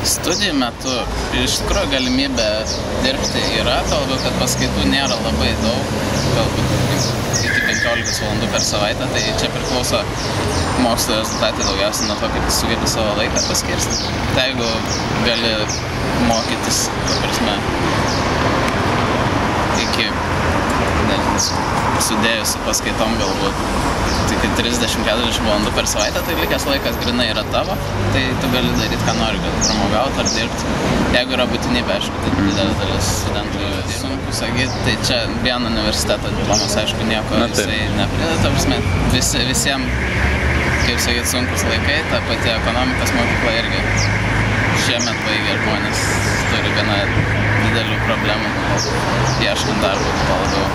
Studijų metu iš tikrųjų galimybė dirbti yra, tuo labiau, kad paskaitų nėra labai daug, galbūt iki 15 valandų per savaitę, tai čia priklauso mokslo rezultatai daugiausiai nuo to, kaip tu sugebi savo laiką paskirstyti. Tai jeigu gali mokytis, ta prasme, iki, sudėjus su paskaitom galbūt, tik 30-40 valandų per savaitę, tai likęs laikas grinai yra tavo, tai tu gali daryti, ką nori, gal pramogauti ar dirbti. Jeigu yra būtinybė, aišku, tai didelė dalis studentų sunku sakyti, tai čia vien universiteto diplomas, aišku, nieko jisai neprideda, ta prasme, visiems, kaip sakyti, sunkus laikai, ta pati ekonomikos mokykla irgi šiemet baigė žmonės turi gana didelių problemų ieškant darbų, tuo labiau.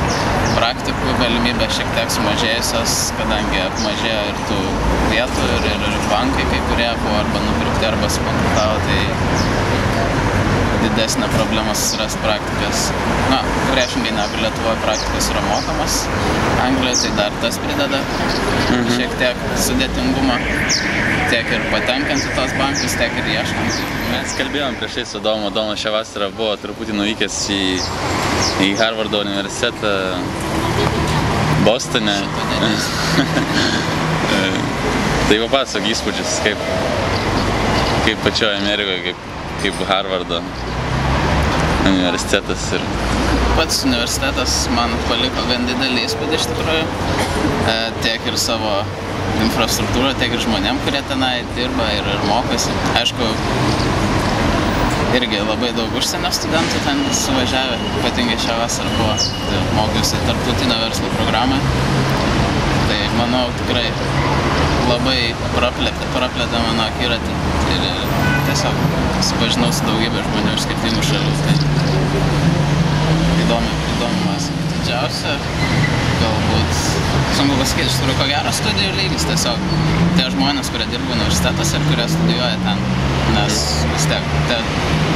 Praktikų galimybė šiek tiek sumažėjusios, kadangi apmažėjo ir tų vietų, ir bankai kai kurie buvo arba nupirkti, arba subankrutavo, tai didesnė problema susirasti praktikas. Na, priešingai negu Lietuvoje praktikas yra mokamas, Anglijoje tai dar tas prideda šiek tiek sudėtingumą, tiek ir patenkant į tos bankus, tiek ir ieškant. Mes kalbėjom prieš tai su Domu. Domas šią vasarą buvo truputį nuvykęs į Harvardo universitetą Bostone. Tai papasakok įspūdžius, kaip pačioje Amerikoje, kaip Harvardo universitetas. Pats universitetas man paliko gan didelį įspūdį iš tikrųjų, tiek ir savo infrastruktūrą, tiek ir žmonėm, kurie tenai dirba ir mokosi. Aišku, irgi labai daug užsienio studentų ten suvažiavę, ypatingai šią vasarą buvo, tai mokiausi tarptautinio verslo programą. Tai manau tikrai labai praplėtė mano akiratį ir tiesiog supažinau su daugybė žmonių iš skirtingų šalių. Tai įdomu masė. Didžiausia, galbūt, sunku pasakyti, iš tikrųjų, ko gero studijų lygis, tiesiog tie žmonės, kurie dirba universitetuose ir kurie studijuoja ten, nes vis tiek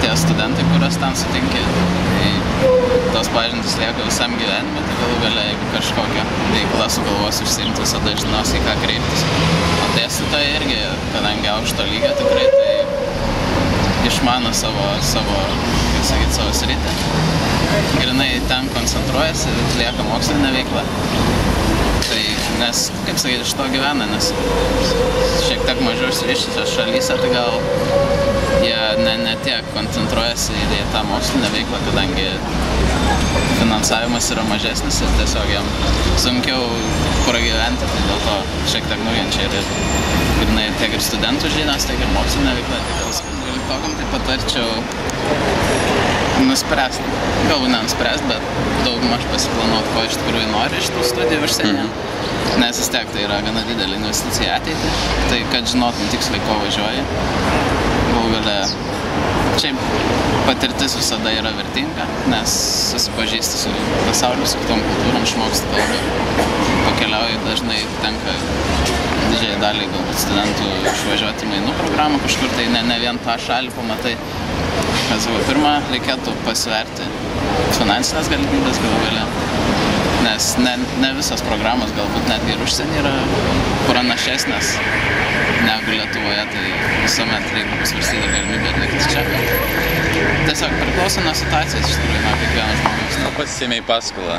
tie studentai, kuriuos ten sutinki, tai tos pažintys lieka visam gyvenime, tai galų gale, jeigu kažkokią veiklą sugalvosiu užsiimti, visada žinosiu, į ką kreiptis. O dėstytojai irgi, kadangi aukšto lygio tikrai, tai išmano savo sritį. Grinai ten koncentruojasi ir atlieka mokslinę veiklą. Tai, nes, kaip sakyti, iš to gyvena, nes šiek tiek mažiau išsivyščiusios šalyse, tai gal jie ne tiek koncentruojasi į tą mokslinę veiklą, kadangi finansavimas yra mažesnis ir tiesiog jam sunkiau pragyventi, tai dėl to šiek tiek nukenčia ir grinai tiek ir studentų žinios, tiek ir mokslinė veikla. Dvyliktokam tai patarčiau nuspręsti, galbūt nenuspręsti, bet daugmaž pasiplanuoti, ko iš tikrųjų nori iš tų studijų užsienyje, nes vis tiek tai yra gana didelė investicija ateitį, tai kad žinotum tiksliai, ko važiuoji. Galų gale, šiaip patirtis visada yra vertinga, nes susipažįsti su pasauliu, su kitom kultūrom, išmoksti kalbą, pakeliauji, dažnai tenka didžiai daliai galbūt studentų išvažiuoti mainų programą kažkur, tai ne vien tą šalį pamatai. Pirma, reikėtų pasverti finansinės galimybės galų gale, nes ne visos programos galbūt netgi ir užsienį yra pranašesnės negu Lietuvoje, tai visuomet reikia pasvarstyti galimybę atlikti čia. Tiesiog priklauso nuo situacijos iš tikrųjų, nuo kiekvieno žmogaus. Pasisėmėjai paskolą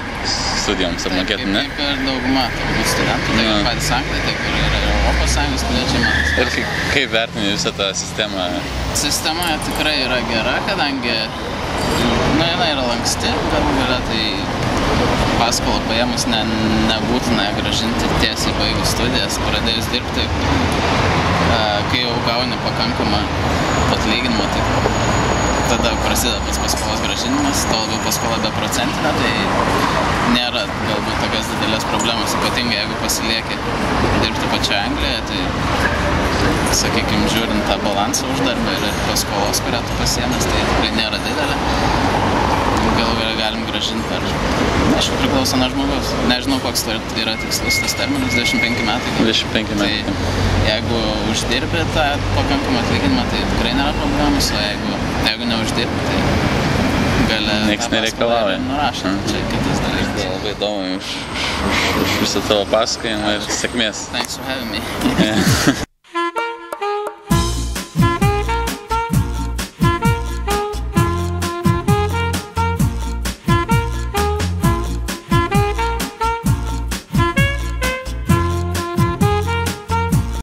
studijoms apmokėti, ne? Kaip ir dauguma studentų, tiek ir patys anglai, tiek ir Europos Sąjungos piliečiai. Ir kaip vertini visą tą sistemą? Sistema tikrai yra gera, kadangi jinai yra lanksti, galų gale, tai paskolą paėmus nebūtina grąžinti tiesiai baigus studijas, pradėjus dirbti, kai jau gauni pakankamą atlyginimą, tai tada prasideda pats paskolos grąžinimas, to labiau paskola beprocentinė, tai nėra galbūt tokios didelės problemos, ypatingai jeigu pasilieki dirbti pačioje Anglijoje, tai, sakykime, žiūrint tą balansą uždarbą ir paskolos, kurią tu pasiėmęs, tai tikrai nėra didelė. Galų gale galim grąžinti per, aišku, priklauso nuo žmogaus. Nežinau, koks yra tikslus tas terminas, 25 metai. 25 metai. Tai jeigu uždirbi tą pakankamą atlyginimą, tai tikrai nėra problemos, o jeigu neuždirbi, tai gale nieks nereikalauja. Nurašant, čia kitas dalykas. Labai įdomu už visą tavo pasakojimą ir sėkmės. Thanks for having me.